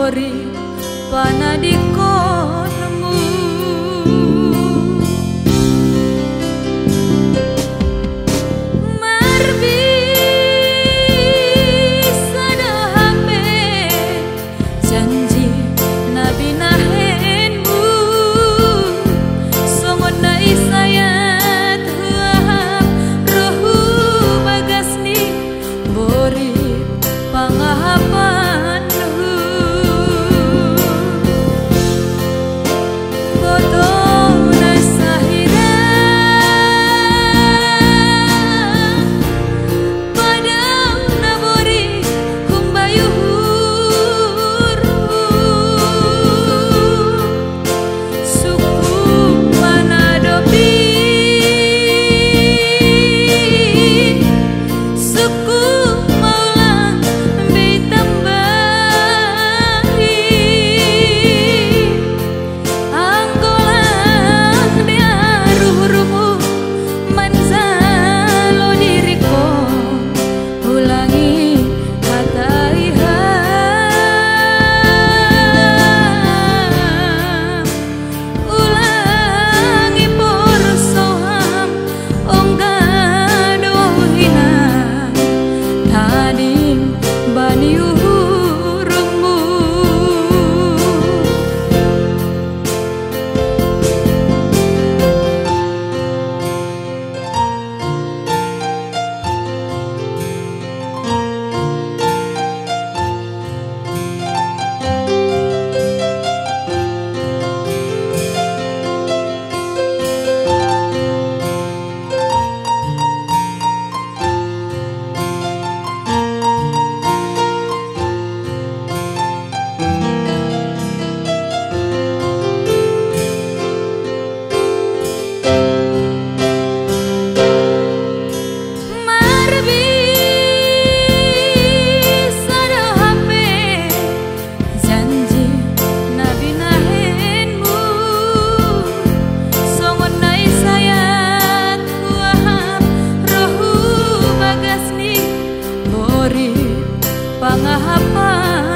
bori panadikonmu. Marbi sadahame janji nabi nahenmu songon na isayat huahap rohu bagasni bori pangahapanmu. Botona sahira padang nabori humbayuhur suku manadopi suku maulang betambahi anggolang dia ruhu-ruhu manzalo diriko ulangi hataiha ulangi porsoham onggadohina tading baniuhurumu. Marbi sadahame janji nabi nahenmu songon na isayat huahap rohu bagasni bori pangahapan.